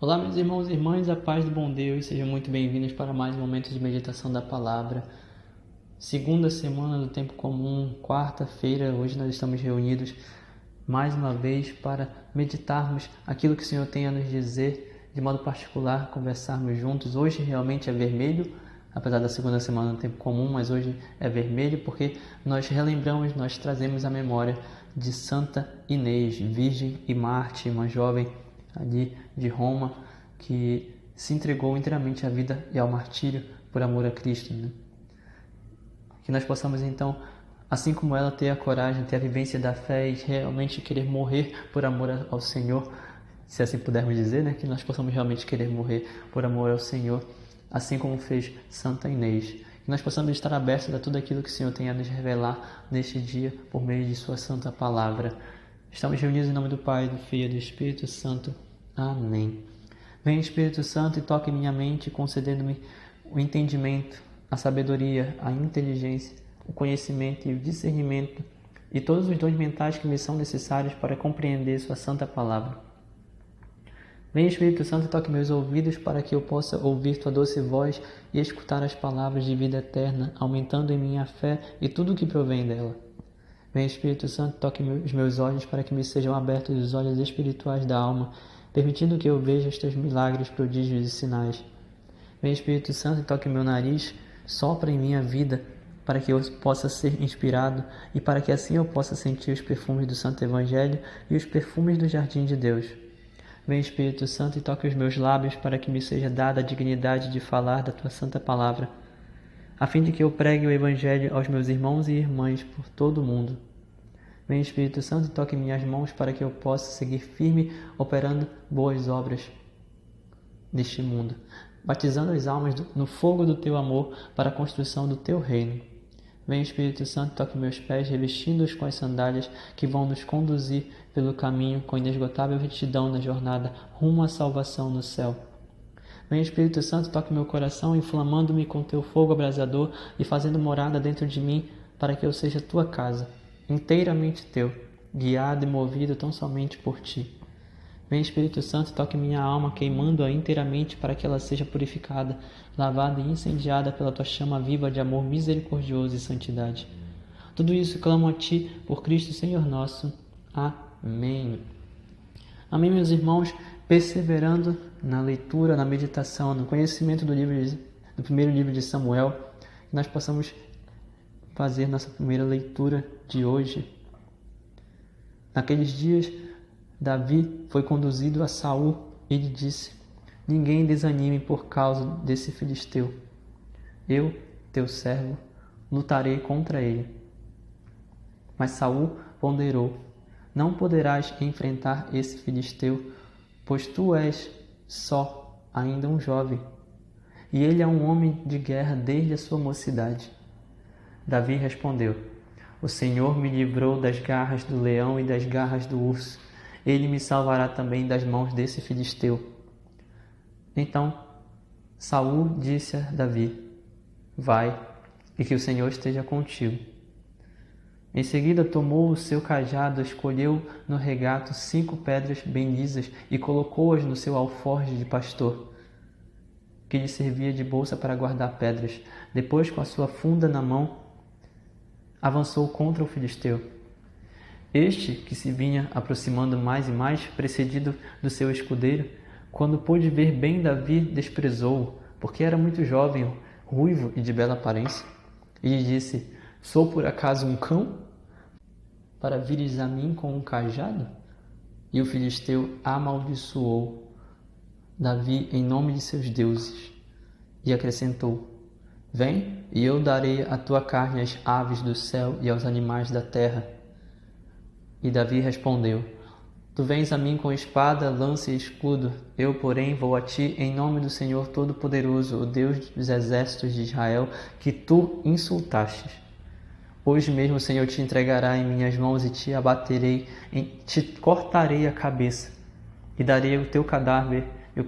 Olá, meus irmãos e irmãs, a paz do bom Deus, sejam muito bem-vindos para mais um momento de meditação da palavra. Segunda semana do tempo comum, quarta-feira, hoje nós estamos reunidos mais uma vez para meditarmos aquilo que o Senhor tem a nos dizer, de modo particular, conversarmos juntos. Hoje realmente é vermelho, apesar da segunda semana do tempo comum, mas hoje é vermelho porque nós relembramos, nós trazemos a memória de Santa Inês, virgem e mártir, uma jovem ali de Roma, que se entregou inteiramente à vida e ao martírio por amor a Cristo, né? Que nós possamos então, assim como ela, ter a coragem, ter a vivência da fé e realmente querer morrer por amor ao Senhor, se assim pudermos dizer, né? Que nós possamos realmente querer morrer por amor ao Senhor, assim como fez Santa Inês. Que nós possamos estar abertos a tudo aquilo que o Senhor tem a nos revelar neste dia por meio de sua santa palavra. Estamos reunidos em nome do Pai, do Filho e do Espírito Santo. Amém. Vem, Espírito Santo, e toque minha mente, concedendo-me o entendimento, a sabedoria, a inteligência, o conhecimento e o discernimento e todos os dons mentais que me são necessários para compreender sua santa palavra. Vem, Espírito Santo, e toque meus ouvidos para que eu possa ouvir tua doce voz e escutar as palavras de vida eterna, aumentando em mim a fé e tudo o que provém dela. Vem, Espírito Santo, toque os meus olhos para que me sejam abertos os olhos espirituais da alma, permitindo que eu veja os teus milagres, prodígios e sinais. Vem, Espírito Santo, e toque meu nariz, sopra em minha vida, para que eu possa ser inspirado e para que assim eu possa sentir os perfumes do Santo Evangelho e os perfumes do Jardim de Deus. Vem, Espírito Santo, e toque os meus lábios para que me seja dada a dignidade de falar da tua santa palavra, a fim de que eu pregue o Evangelho aos meus irmãos e irmãs por todo o mundo. Vem, Espírito Santo, e toque minhas mãos para que eu possa seguir firme, operando boas obras neste mundo, batizando as almas no fogo do teu amor para a construção do teu reino. Vem, Espírito Santo, toque meus pés, revestindo-os com as sandálias que vão nos conduzir pelo caminho com inesgotável retidão na jornada rumo à salvação no céu. Vem, Espírito Santo, toque meu coração, inflamando-me com teu fogo abrasador e fazendo morada dentro de mim, para que eu seja tua casa, inteiramente teu, guiado e movido tão somente por ti. Vem, Espírito Santo, toque minha alma, queimando-a inteiramente para que ela seja purificada, lavada e incendiada pela tua chama viva de amor misericordioso e santidade. Tudo isso clamo a ti, por Cristo Senhor nosso. Amém. Amém, meus irmãos, perseverando na leitura, na meditação, no conhecimento do primeiro livro de Samuel, que nós possamos fazer nossa primeira leitura de hoje. Naqueles dias, Davi foi conduzido a Saul e lhe disse: ninguém desanime por causa desse filisteu. Eu, teu servo, lutarei contra ele. Mas Saul ponderou: não poderás enfrentar esse filisteu, pois tu és só ainda um jovem, e ele é um homem de guerra desde a sua mocidade. Davi respondeu: o Senhor me livrou das garras do leão e das garras do urso. Ele me salvará também das mãos desse filisteu. Então Saul disse a Davi: vai, e que o Senhor esteja contigo. Em seguida tomou o seu cajado, escolheu no regato 5 pedras bem lisas e colocou-as no seu alforje de pastor, que lhe servia de bolsa para guardar pedras. Depois, com a sua funda na mão, avançou contra o filisteu. Este, que se vinha aproximando mais e mais, precedido do seu escudeiro, quando pôde ver bem Davi, desprezou-o, porque era muito jovem, ruivo e de bela aparência, e lhe disse: sou por acaso um cão, para vires a mim com um cajado? E o filisteu amaldiçoou Davi em nome de seus deuses, e acrescentou: vem, e eu darei a tua carne às aves do céu e aos animais da terra. E Davi respondeu: tu vens a mim com espada, lança e escudo, eu, porém, vou a ti em nome do Senhor Todo-Poderoso, o Deus dos exércitos de Israel, que tu insultastes. Hoje mesmo o Senhor te entregará em minhas mãos e te abaterei, te cortarei a cabeça, e darei o teu cadáver e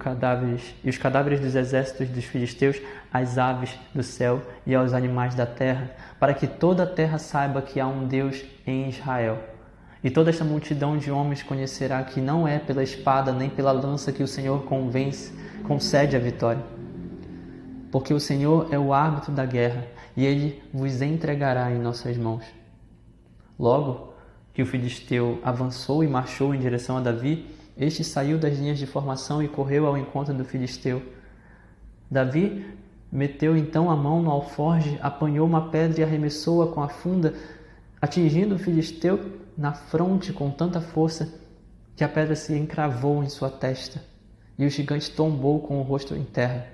os cadáveres dos exércitos dos filisteus às aves do céu e aos animais da terra, para que toda a terra saiba que há um Deus em Israel. E toda esta multidão de homens conhecerá que não é pela espada nem pela lança que o Senhor concede a vitória. Porque o Senhor é o árbitro da guerra, e Ele vos entregará em nossas mãos. Logo que o filisteu avançou e marchou em direção a Davi, este saiu das linhas de formação e correu ao encontro do filisteu. Davi meteu então a mão no alforje, apanhou uma pedra e arremessou-a com a funda, atingindo o filisteu na fronte com tanta força que a pedra se encravou em sua testa, e o gigante tombou com o rosto em terra.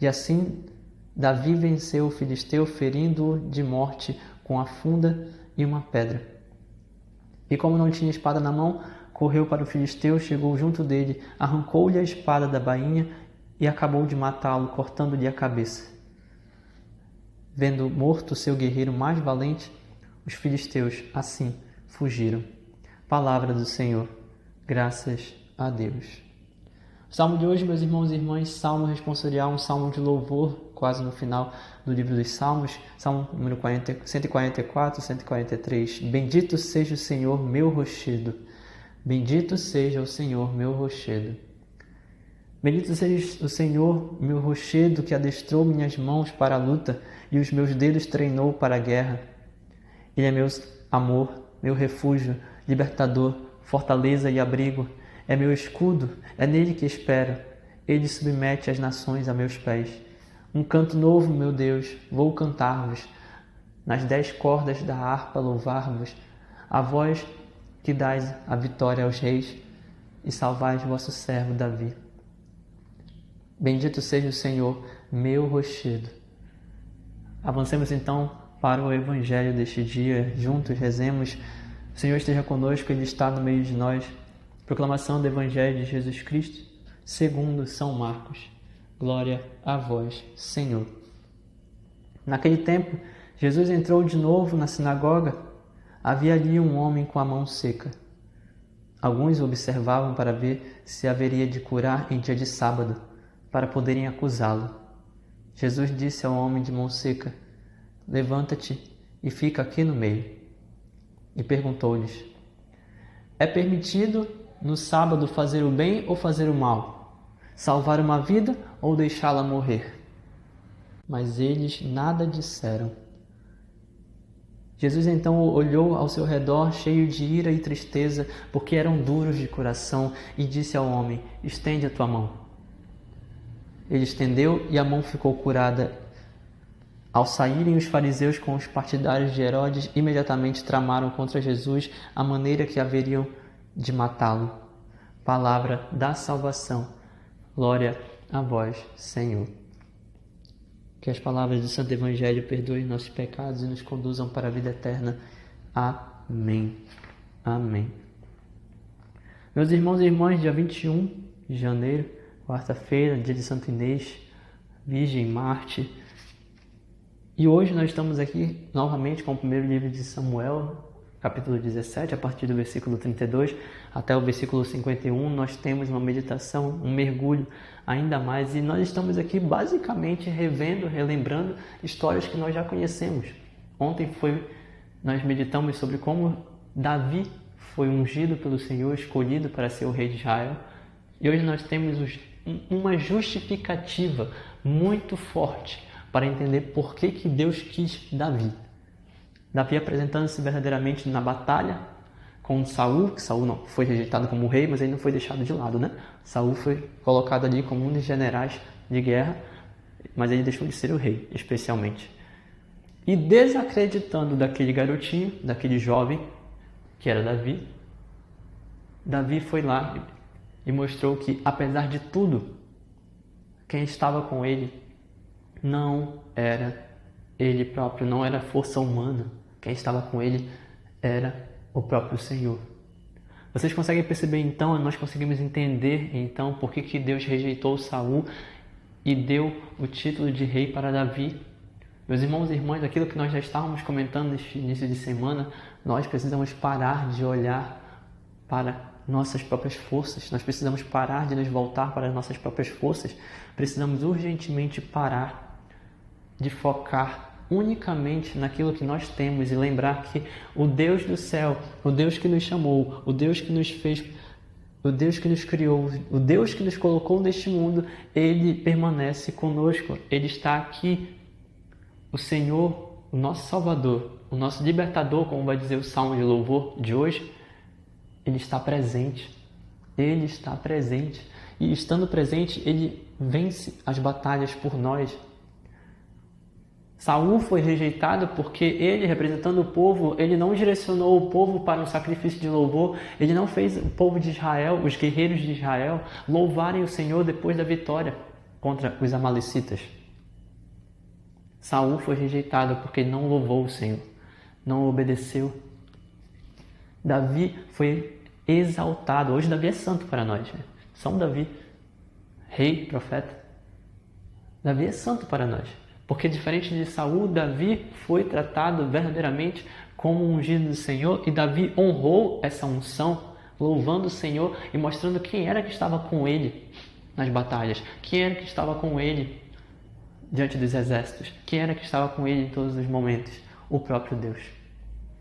E assim Davi venceu o filisteu, ferindo-o de morte com a funda e uma pedra. E como não tinha espada na mão, correu para o filisteu, chegou junto dele, arrancou-lhe a espada da bainha e acabou de matá-lo, cortando-lhe a cabeça. Vendo morto seu guerreiro mais valente, os filisteus assim fugiram. Palavra do Senhor. Graças a Deus. O salmo de hoje, meus irmãos e irmãs, salmo responsorial, um salmo de louvor, quase no final do livro dos Salmos, salmo número 144, 143. Bendito seja o Senhor, meu rochedo. Bendito seja o Senhor, meu rochedo. Bendito seja o Senhor, meu rochedo, que adestrou minhas mãos para a luta e os meus dedos treinou para a guerra. Ele é meu amor, meu refúgio, libertador, fortaleza e abrigo. É meu escudo, é nele que espero. Ele submete as nações a meus pés. Um canto novo, meu Deus, vou cantar-vos. Nas 10 cordas da harpa louvar-vos. A voz que dais a vitória aos reis e salvais vosso servo Davi. Bendito seja o Senhor, meu rochedo. Avancemos então para o Evangelho deste dia. Juntos rezemos. O Senhor esteja conosco, Ele está no meio de nós. Proclamação do Evangelho de Jesus Cristo, segundo São Marcos. Glória a vós, Senhor. Naquele tempo, Jesus entrou de novo na sinagoga. Havia ali um homem com a mão seca. Alguns observavam para ver se haveria de curar em dia de sábado, para poderem acusá-lo. Jesus disse ao homem de mão seca: levanta-te e fica aqui no meio. E perguntou-lhes: é permitido no sábado fazer o bem ou fazer o mal? Salvar uma vida ou deixá-la morrer? Mas eles nada disseram. Jesus então olhou ao seu redor, cheio de ira e tristeza, porque eram duros de coração, e disse ao homem: estende a tua mão. Ele estendeu e a mão ficou curada. Ao saírem os fariseus com os partidários de Herodes, imediatamente tramaram contra Jesus a maneira que haveriam de matá-lo. Palavra da salvação. Glória a vós, Senhor. Que as palavras do Santo Evangelho perdoem nossos pecados e nos conduzam para a vida eterna. Amém. Amém. Meus irmãos e irmãs, dia 21 de janeiro, quarta-feira, dia de Santo Inês, Virgem Marte. E hoje nós estamos aqui novamente com o primeiro livro de Samuel, capítulo 17, a partir do versículo 32 até o versículo 51. Nós temos uma meditação, um mergulho ainda mais, e nós estamos aqui basicamente relembrando histórias que nós já conhecemos. Ontem nós meditamos sobre como Davi foi ungido pelo Senhor, escolhido para ser o rei de Israel, e hoje nós temos uma justificativa muito forte para entender por que Deus quis Davi. Davi apresentando-se verdadeiramente na batalha com Saul, que Saul não foi rejeitado como rei, mas ele não foi deixado de lado, né? Saul foi colocado ali como um dos generais de guerra, mas ele deixou de ser o rei, especialmente. E desacreditando daquele garotinho, daquele jovem, que era Davi, Davi foi lá e mostrou que, apesar de tudo, quem estava com ele não era ele próprio, não era força humana. Quem estava com ele era o próprio Senhor. Vocês conseguem perceber então, nós conseguimos entender então por que Deus rejeitou Saul e deu o título de rei para Davi. Meus irmãos e irmãs, aquilo que nós já estávamos comentando neste início de semana, nós precisamos parar de olhar para nossas próprias forças, nós precisamos parar de nos voltar para as nossas próprias forças, precisamos urgentemente parar de focar unicamente naquilo que nós temos e lembrar que o Deus do céu, o Deus que nos chamou, o Deus que nos fez, o Deus que nos criou, o Deus que nos colocou neste mundo, Ele permanece conosco. Ele está aqui. O Senhor, o nosso Salvador, o nosso Libertador, como vai dizer o Salmo de Louvor de hoje, Ele está presente. Ele está presente. E estando presente, Ele vence as batalhas por nós. Saul foi rejeitado porque ele, representando o povo, ele não direcionou o povo para um sacrifício de louvor, ele não fez o povo de Israel, os guerreiros de Israel, louvarem o Senhor depois da vitória contra os amalecitas. Saul foi rejeitado porque ele não louvou o Senhor, não obedeceu. Davi foi exaltado. Hoje Davi é santo para nós. São Davi, rei, profeta. Davi é santo para nós. Porque diferente de Saul, Davi foi tratado verdadeiramente como um ungido do Senhor e Davi honrou essa unção, louvando o Senhor e mostrando quem era que estava com ele nas batalhas, quem era que estava com ele diante dos exércitos, quem era que estava com ele em todos os momentos. O próprio Deus.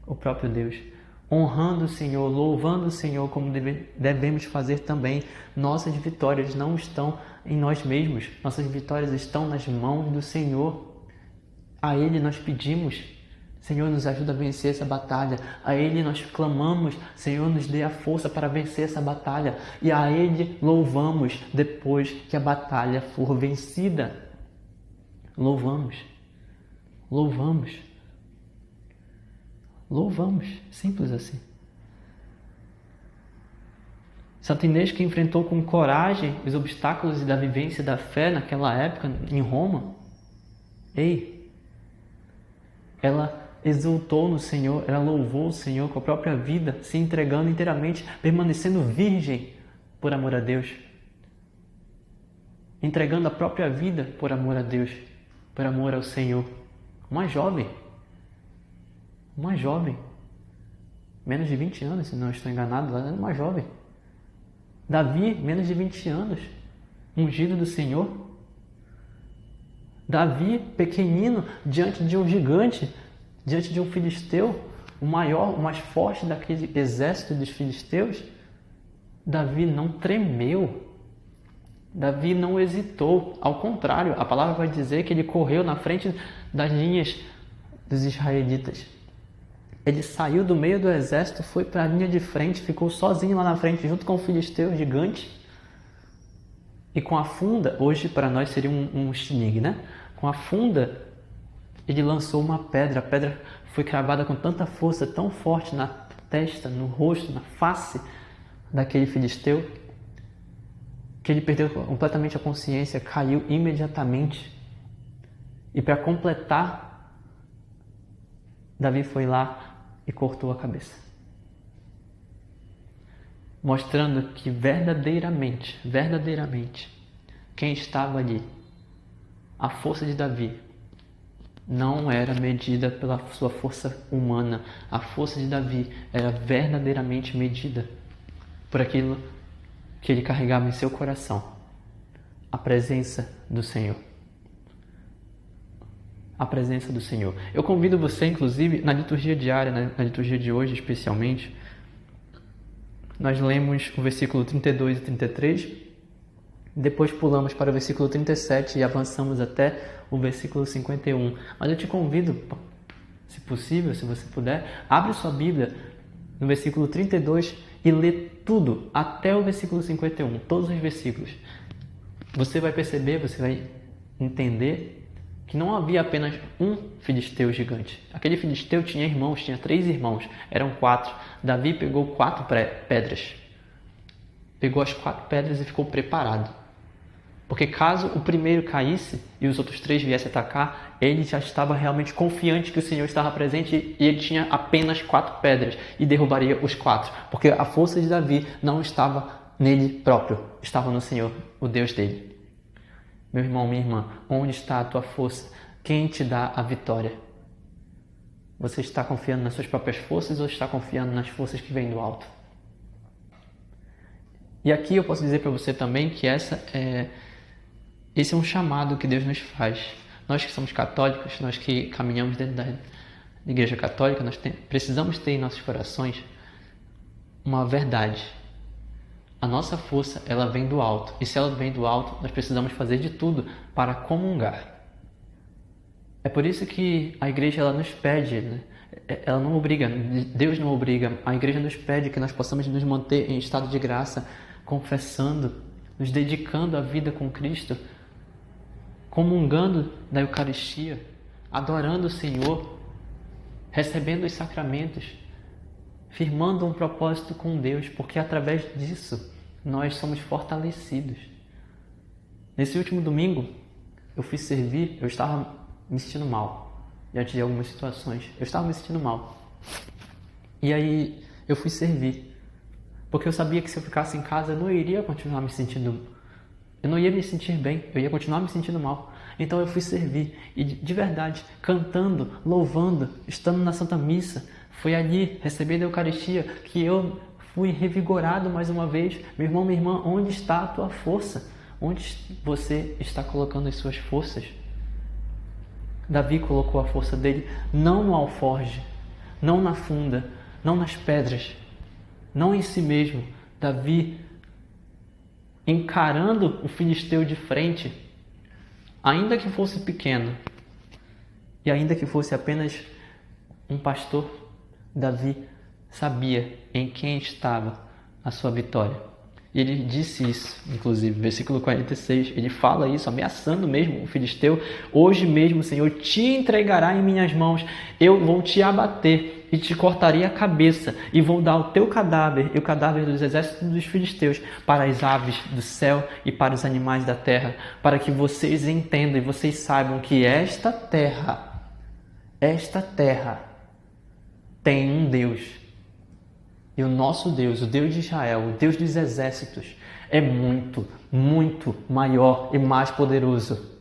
O próprio Deus. Honrando o Senhor, louvando o Senhor como devemos fazer também. Nossas vitórias não estão em nós mesmos. Nossas vitórias estão nas mãos do Senhor. A Ele nós pedimos, Senhor, nos ajuda a vencer essa batalha. A Ele nós clamamos, Senhor, nos dê a força para vencer essa batalha. E a Ele louvamos depois que a batalha for vencida. Louvamos. Louvamos. Louvamos, simples assim. Santo Inês, que enfrentou com coragem os obstáculos da vivência da fé naquela época em Roma, ela exultou no Senhor, ela louvou o Senhor com a própria vida, se entregando inteiramente, permanecendo virgem por amor a Deus, entregando a própria vida por amor a Deus, por amor ao Senhor. Uma jovem, menos de 20 anos, se não estou enganado, ela era uma jovem. Davi, menos de 20 anos, ungido do Senhor. Davi, pequenino, diante de um gigante, diante de um filisteu, o maior, o mais forte daquele exército dos filisteus. Davi não tremeu. Davi não hesitou. Ao contrário, a palavra vai dizer que ele correu na frente das linhas dos israelitas. Ele saiu do meio do exército, foi para a linha de frente, ficou sozinho lá na frente, junto com o filisteu gigante. E com a funda, hoje para nós seria um estilingue, né? Com a funda, ele lançou uma pedra. A pedra foi cravada com tanta força, tão forte na testa, no rosto, na face daquele filisteu, que ele perdeu completamente a consciência, caiu imediatamente. E para completar, Davi foi lá e cortou a cabeça, mostrando que verdadeiramente, quem estava ali, a força de Davi, não era medida pela sua força humana. A força de Davi era verdadeiramente medida por aquilo que ele carregava em seu coração, a presença do Senhor. A presença do Senhor. Eu convido você, inclusive, na liturgia diária, na liturgia de hoje especialmente, nós lemos o versículo 32 e 33, depois pulamos para o versículo 37 e avançamos até o versículo 51. Mas eu te convido, se possível, se você puder, abre sua Bíblia no versículo 32 e lê tudo, até o versículo 51, todos os versículos. Você vai perceber, você vai entender que não havia apenas um filisteu gigante. Aquele filisteu tinha irmãos, tinha 3 irmãos, eram 4. Davi pegou 4 pedras. Pegou as 4 pedras e ficou preparado. Porque caso o primeiro caísse e os outros 3 viessem atacar, ele já estava realmente confiante que o Senhor estava presente e ele tinha apenas 4 pedras e derrubaria os 4. Porque a força de Davi não estava nele próprio, estava no Senhor, o Deus dele. Meu irmão, minha irmã, onde está a tua força? Quem te dá a vitória? Você está confiando nas suas próprias forças ou está confiando nas forças que vêm do alto? E aqui eu posso dizer para você também que esse é um chamado que Deus nos faz Nós que somos católicos, nós que caminhamos dentro da Igreja Católica, precisamos ter em nossos corações uma verdade. A nossa força, ela vem do alto. E se ela vem do alto, nós precisamos fazer de tudo para comungar. É por isso que a igreja ela nos pede, né? Ela não obriga, Deus não obriga, a igreja nos pede que nós possamos nos manter em estado de graça, confessando, nos dedicando à vida com Cristo, comungando da Eucaristia, adorando o Senhor, recebendo os sacramentos, firmando um propósito com Deus, porque através disso nós somos fortalecidos. Nesse último domingo, eu fui servir, eu estava me sentindo mal, diante de algumas situações, eu estava me sentindo mal. E aí eu fui servir, porque eu sabia que se eu ficasse em casa eu não iria continuar me sentindo, eu não ia me sentir bem, eu ia continuar me sentindo mal. Então eu fui servir e de verdade, cantando, louvando, estando na Santa Missa, foi ali, recebendo a Eucaristia, que eu fui revigorado mais uma vez. Meu irmão, minha irmã, onde está a tua força? Onde você está colocando as suas forças? Davi colocou a força dele não no alforje, não na funda, não nas pedras, não em si mesmo. Davi, encarando o filisteu de frente, ainda que fosse pequeno e ainda que fosse apenas um pastor, Davi sabia em quem estava a sua vitória. E ele disse isso, inclusive, versículo 46, ele fala isso, ameaçando mesmo o filisteu: hoje mesmo o Senhor te entregará em minhas mãos, eu vou te abater e te cortarei a cabeça, e vou dar o teu cadáver e o cadáver dos exércitos dos filisteus para as aves do céu e para os animais da terra, para que vocês entendam e vocês saibam que esta terra tem um Deus. E o nosso Deus, o Deus de Israel, o Deus dos exércitos, é muito, muito maior e mais poderoso.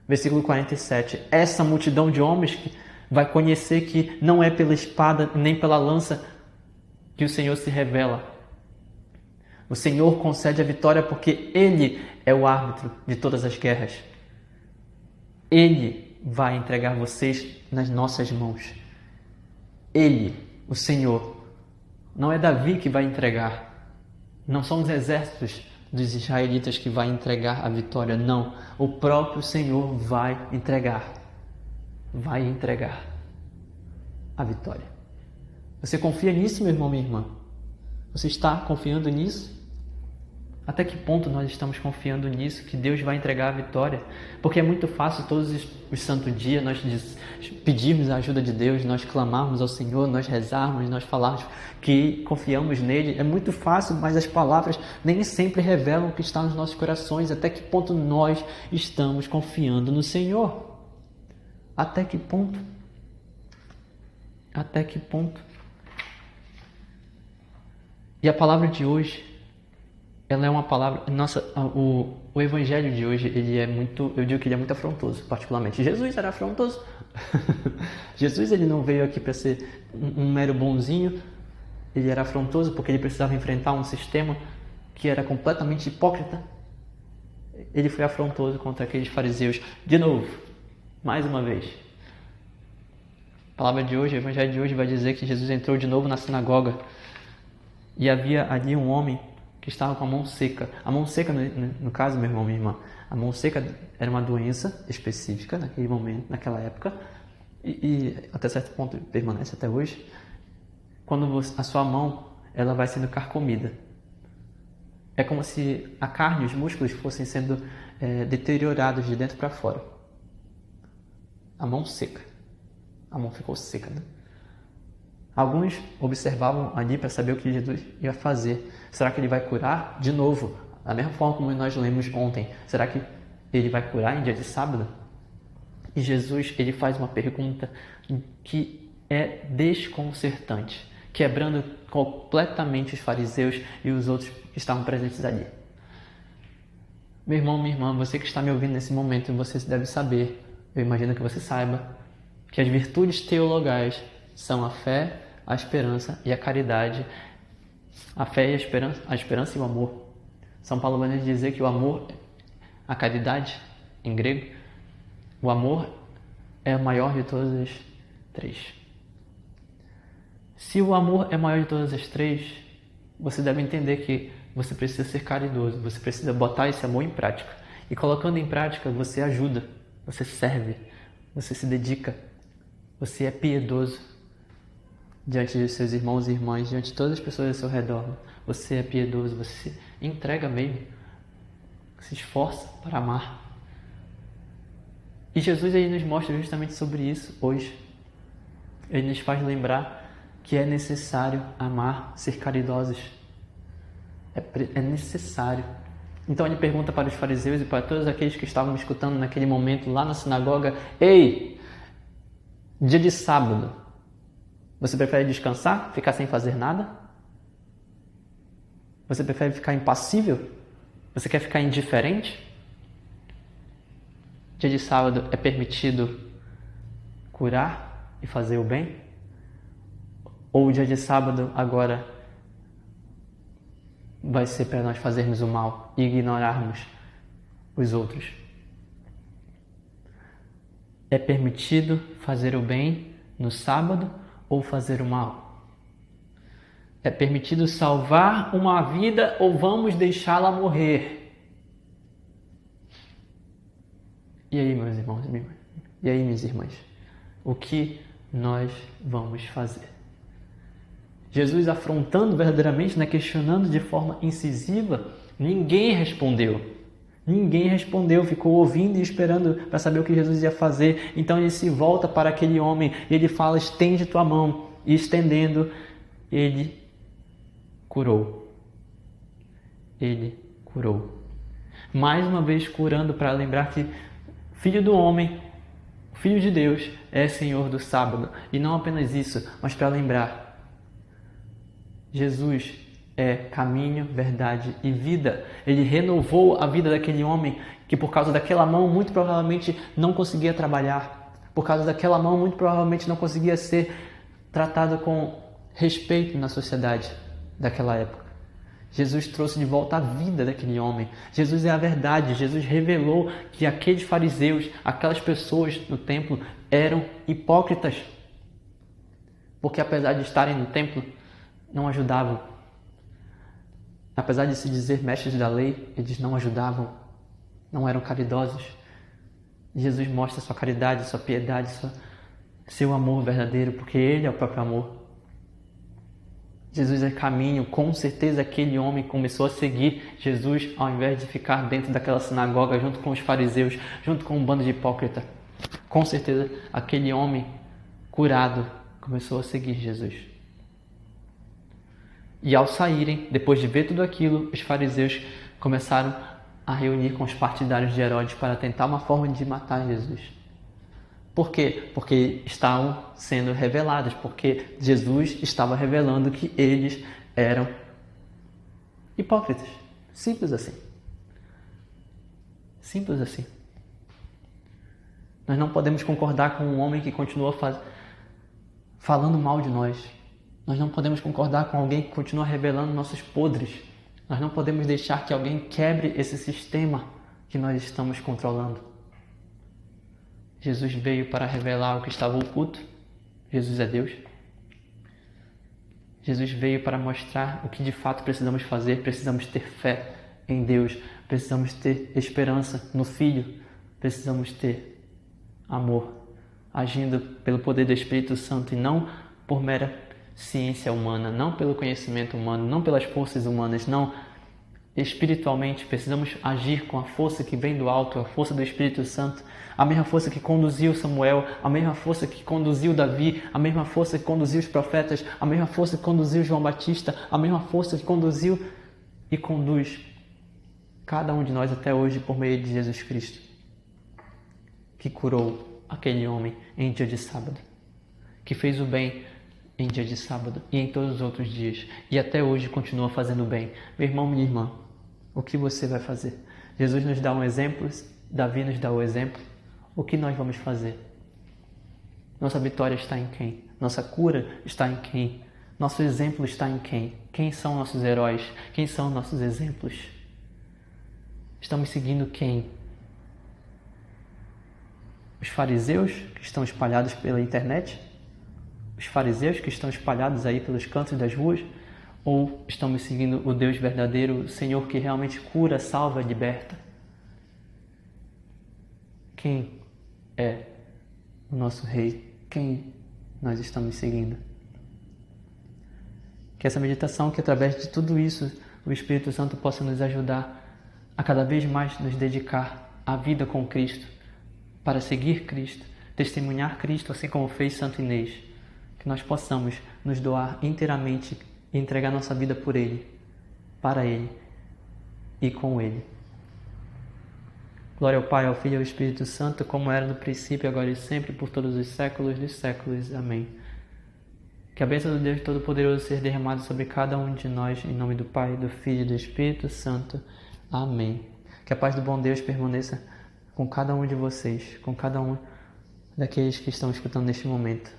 Versículo 47. Essa multidão de homens que vai conhecer que não é pela espada nem pela lança que o Senhor se revela. O Senhor concede a vitória porque Ele é o árbitro de todas as guerras. Ele vai entregar vocês nas nossas mãos. Ele, o Senhor. Não é Davi que vai entregar. Não são os exércitos dos israelitas que vai entregar a vitória. Não. O próprio Senhor vai entregar. Vai entregar a vitória. Você confia nisso, meu irmão, minha irmã? Você está confiando nisso? Até que ponto nós estamos confiando nisso, que Deus vai entregar a vitória? Porque é muito fácil todos os santos dias nós pedirmos a ajuda de Deus, nós clamarmos ao Senhor, nós rezarmos, nós falarmos que confiamos nele. É muito fácil, mas as palavras nem sempre revelam o que está nos nossos corações. Até que ponto nós estamos confiando no Senhor? Até que ponto? Até que ponto? E a palavra de hoje, ela é uma palavra... Nossa, o evangelho de hoje, ele é muito... Eu digo que ele é muito afrontoso, particularmente. Jesus era afrontoso. Jesus, ele não veio aqui para ser um mero bonzinho. Ele era afrontoso porque ele precisava enfrentar um sistema que era completamente hipócrita. Ele foi afrontoso contra aqueles fariseus. De novo, mais uma vez. A palavra de hoje, o evangelho de hoje vai dizer que Jesus entrou de novo na sinagoga e havia ali um homem que estava com a mão seca. A mão seca, no caso, meu irmão, minha irmã, a mão seca era uma doença específica naquele momento, naquela época, e até certo ponto permanece até hoje, quando a sua mão ela vai sendo carcomida. É como se a carne, os músculos fossem sendo deteriorados de dentro para fora. A mão seca. A mão ficou seca, né? Alguns observavam ali para saber o que Jesus ia fazer. Será que ele vai curar de novo? Da mesma forma como nós lemos ontem. Será que ele vai curar em dia de sábado? E Jesus, ele faz uma pergunta que é desconcertante, quebrando completamente os fariseus e os outros que estavam presentes ali. Meu irmão, minha irmã, você que está me ouvindo nesse momento, você deve saber, eu imagino que você saiba, que as virtudes teologais são a fé, a esperança e a caridade. A fé e a esperança e o amor. São Paulo vai nos dizer que o amor, a caridade, em grego, O amor é o maior de todas as três. Se o amor é maior de todas as três, você deve entender que você precisa ser caridoso, você precisa botar esse amor em prática. E colocando em prática, você ajuda, você serve, você se dedica, você é piedoso diante dos seus irmãos e irmãs, diante de todas as pessoas ao seu redor. Você é piedoso, você se entrega mesmo, se esforça para amar. E Jesus aí nos mostra justamente sobre isso hoje. Ele nos faz lembrar que é necessário amar, ser caridosos. É necessário. Então ele pergunta para os fariseus e para todos aqueles que estavam escutando naquele momento lá na sinagoga: ei, dia de sábado, você prefere descansar, ficar sem fazer nada? Você prefere ficar impassível? Você quer ficar indiferente? Dia de sábado é permitido curar e fazer o bem? Ou o dia de sábado agora vai ser para nós fazermos o mal e ignorarmos os outros? É permitido fazer o bem no sábado ou fazer o mal? É permitido salvar uma vida ou vamos deixá-la morrer? E aí, meus irmãos e minhas irmãs? E aí, minhas irmãs? O que nós vamos fazer? Jesus afrontando verdadeiramente, questionando de forma incisiva, ninguém respondeu. Ninguém respondeu, ficou ouvindo e esperando para saber o que Jesus ia fazer. Então ele se volta para aquele homem e ele fala: estende tua mão. E estendendo, ele curou. Ele curou. Mais uma vez curando, para lembrar que Filho do homem, Filho de Deus, é Senhor do sábado. E não apenas isso, mas para lembrar: Jesus é caminho, verdade e vida. Ele renovou a vida daquele homem que por causa daquela mão muito provavelmente não conseguia trabalhar. Por causa daquela mão muito provavelmente não conseguia ser tratado com respeito na sociedade daquela época. Jesus trouxe de volta a vida daquele homem. Jesus é a verdade. Jesus revelou que aqueles fariseus, aquelas pessoas no templo eram hipócritas. Porque apesar de estarem no templo, não ajudavam. Apesar de se dizer mestres da lei, eles não ajudavam, não eram caridosos. Jesus mostra sua caridade, sua piedade, seu amor verdadeiro, porque Ele é o próprio amor. Jesus é caminho. Com certeza aquele homem começou a seguir Jesus ao invés de ficar dentro daquela sinagoga junto com os fariseus, junto com um bando de hipócritas. Com certeza aquele homem curado começou a seguir Jesus. E ao saírem, depois de ver tudo aquilo, os fariseus começaram a reunir com os partidários de Herodes para tentar uma forma de matar Jesus. Por quê? Porque estavam sendo revelados, porque Jesus estava revelando que eles eram hipócritas. Simples assim. Simples assim. Nós não podemos concordar com um homem que continua falando mal de nós. Nós não podemos concordar com alguém que continua revelando nossos podres. Nós não podemos deixar que alguém quebre esse sistema que nós estamos controlando. Jesus veio para revelar o que estava oculto. Jesus é Deus. Jesus veio para mostrar o que de fato precisamos fazer. Precisamos ter fé em Deus. Precisamos ter esperança no Filho. Precisamos ter amor, agindo pelo poder do Espírito Santo e não por mera ciência humana, não pelo conhecimento humano, não pelas forças humanas, não. Espiritualmente, precisamos agir com a força que vem do alto, a força do Espírito Santo, a mesma força que conduziu Samuel, a mesma força que conduziu Davi, a mesma força que conduziu os profetas, a mesma força que conduziu João Batista, a mesma força que conduziu e conduz cada um de nós até hoje por meio de Jesus Cristo, que curou aquele homem em dia de sábado, que fez o bem em dia de sábado e em todos os outros dias, e até hoje continua fazendo bem. Meu irmão, minha irmã, o que você vai fazer? Jesus nos dá um exemplo, Davi nos dá o exemplo. O que nós vamos fazer? Nossa vitória está em quem? Nossa cura está em quem? Nosso exemplo está em quem? Quem são nossos heróis? Quem são nossos exemplos? Estamos seguindo quem? Os fariseus que estão espalhados pela internet? Os fariseus que estão espalhados aí pelos cantos das ruas? Ou estamos seguindo o Deus verdadeiro, o Senhor que realmente cura, salva, liberta? Quem é o nosso Rei? Quem nós estamos seguindo? Que essa meditação, que através de tudo isso, o Espírito Santo possa nos ajudar a cada vez mais nos dedicar à vida com Cristo, para seguir Cristo, testemunhar Cristo, assim como fez Santo Inês. Que nós possamos nos doar inteiramente e entregar nossa vida por Ele, para Ele e com Ele. Glória ao Pai, ao Filho e ao Espírito Santo, como era no princípio, agora e sempre, por todos os séculos dos séculos. Amém. Que a bênção do Deus Todo-Poderoso seja derramada sobre cada um de nós, em nome do Pai, do Filho e do Espírito Santo. Amém. Que a paz do bom Deus permaneça com cada um de vocês, com cada um daqueles que estão escutando neste momento.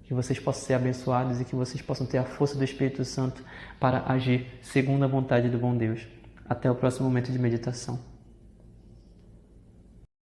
Que vocês possam ser abençoados e que vocês possam ter a força do Espírito Santo para agir segundo a vontade do bom Deus. Até o próximo momento de meditação.